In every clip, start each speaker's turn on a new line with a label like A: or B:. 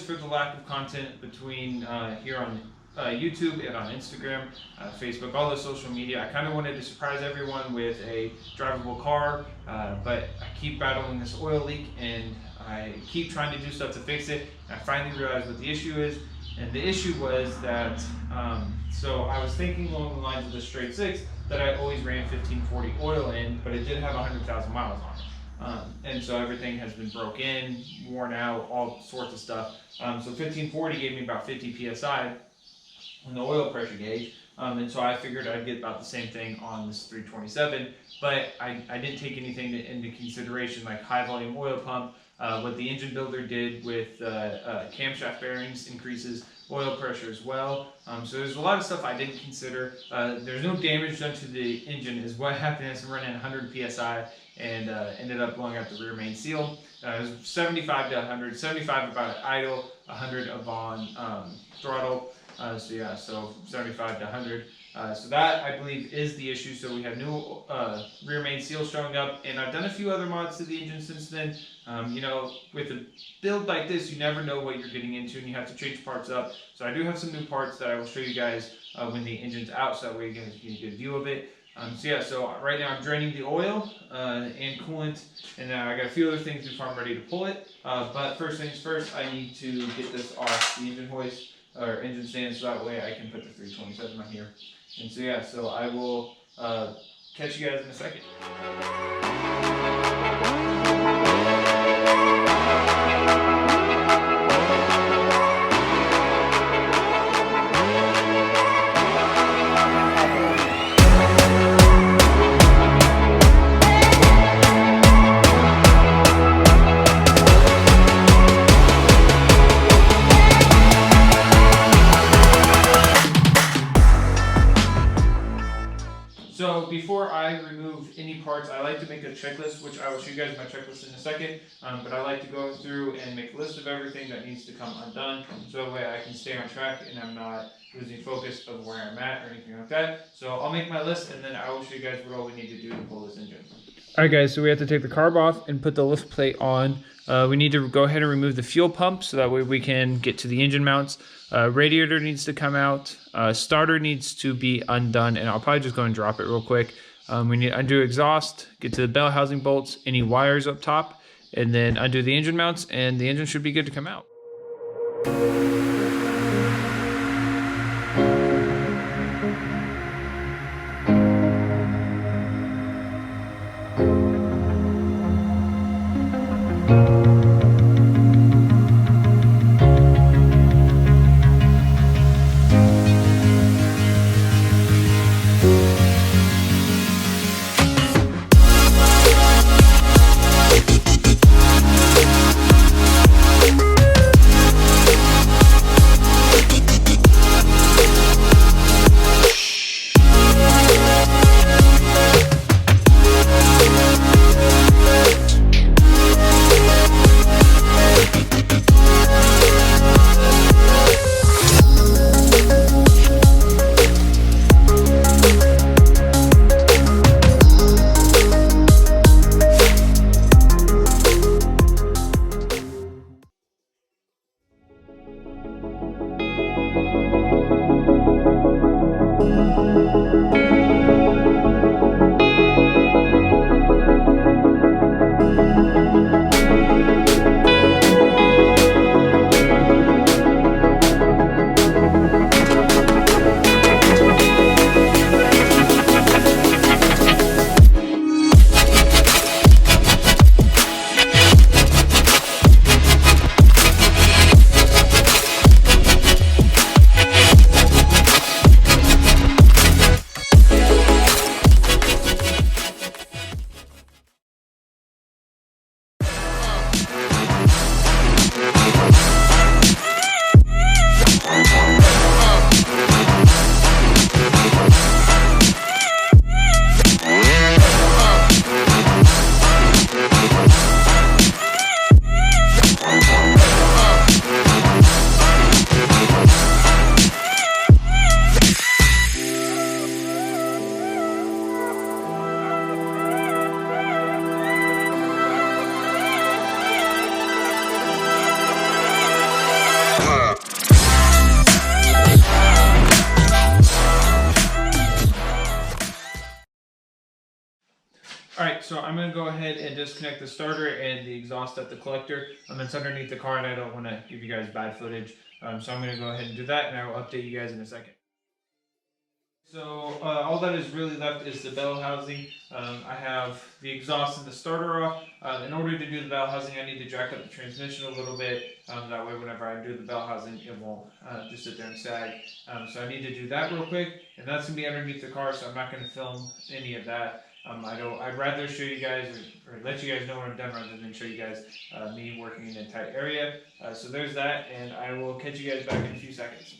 A: for the lack of content between here on YouTube and on Instagram, Facebook, all the social media. I kind of wanted to surprise everyone with a drivable car, but I keep battling this oil leak and I keep trying to do stuff to fix it. And I finally realized what the issue is. And the issue was that, so I was thinking along the lines of the straight six that I always ran 1540 oil in, but it did have 100,000 miles on it. And so everything has been broke in, worn out, all sorts of stuff. So 1540 gave me about 50 PSI on the oil pressure gauge. And so I figured I'd get about the same thing on this 327, but I didn't take anything into consideration like high volume oil pump, what the engine builder did with camshaft bearings increases oil pressure as well. So there's a lot of stuff I didn't consider. There's no damage done to the engine is what happened as I'm running 100 PSI and ended up blowing out the rear main seal. It was 75 to 100, 75 about idle, 100 on throttle. So 75 to 100. So that I believe is the issue. So we have new rear main seal showing up, and I've done a few other mods to the engine since then. You know, with a build like this, you never know what you're getting into, and you have to change parts up. So I do have some new parts that I will show you guys when the engine's out, so that way you guys get a good view of it. So right now I'm draining the oil and coolant, and now I got a few other things before I'm ready to pull it. But first things first, I need to get this off the engine hoist or engine stand, so that way I can put the 327 on here. And so I will catch you guys in a second. So before I remove any parts, I like to make a checklist, which I will show you guys my checklist in a second, but I like to go through and make a list of everything that needs to come undone, so that way I can stay on track and I'm not losing focus of where I'm at or anything like that. So I'll make my list and then I will show you guys what all we need to do to pull this engine. Alright guys, so we have to take the carb off and put the lift plate on. We need to go ahead and remove the fuel pump so that way we can get to the engine mounts. Radiator needs to come out. Starter needs to be undone, and I'll probably just go and drop it real quick. We need to undo exhaust, get to the bell housing bolts, any wires up top, and then undo the engine mounts, and the engine should be good to come out. Alright, so I'm going to go ahead and disconnect the starter and the exhaust at the collector. It's underneath the car and I don't want to give you guys bad footage. So I'm going to go ahead and do that and I will update you guys in a second. So all that is really left is the bell housing. I have the exhaust and the starter off. In order to do the bell housing, I need to jack up the transmission a little bit. That way whenever I do the bell housing, it won't just sit there and sag. So I need to do that real quick. And that's going to be underneath the car, so I'm not going to film any of that. I'd rather show you guys or let you guys know when I'm done rather than show you guys me working in a tight area. So there's that, and I will catch you guys back in a few seconds.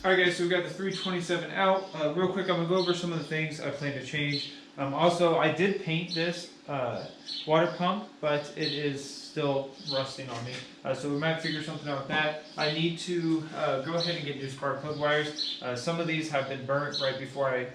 A: Alright guys, so we've got the 327 out. Real quick, I'm going to go over some of the things I plan to change. Also, I did paint this water pump, but it is still rusting on me. So we might figure something out with that. I need to go ahead and get new spark plug wires. Some of these have been burnt right before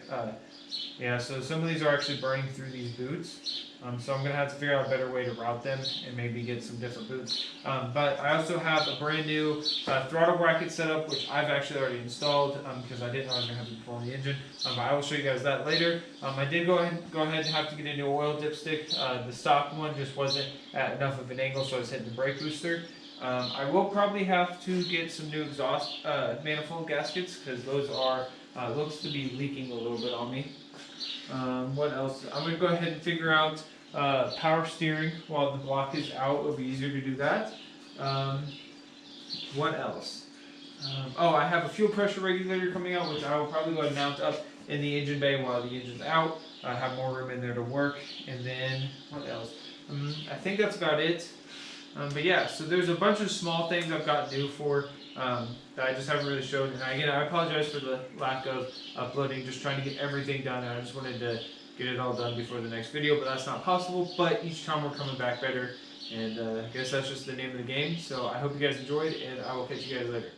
A: so some of these are actually burning through these boots. So I'm going to have to figure out a better way to route them and maybe get some different boots. But I also have a brand new throttle bracket set up, which I've actually already installed because I didn't know I was going to have to pull on the engine. But I will show you guys that later. I did go ahead and have to get a new oil dipstick. The stock one just wasn't at enough of an angle, so I was hitting the brake booster. I will probably have to get some new exhaust manifold gaskets because those are looks to be leaking a little bit on me. What else? I'm going to go ahead and figure out power steering while the block is out. It'll be easier to do that. What else? I have a fuel pressure regulator coming out, which I will probably go ahead and mount up in the engine bay while the engine's out. I have more room in there to work. And then, what else? I think that's about it. But yeah, so there's a bunch of small things I've got due for that I just haven't really showed. And again, I apologize for the lack of uploading, just trying to get everything done. And I just wanted to get it all done before the next video, but that's not possible. But each time we're coming back better. And I guess that's just the name of the game. So I hope you guys enjoyed, and I will catch you guys later.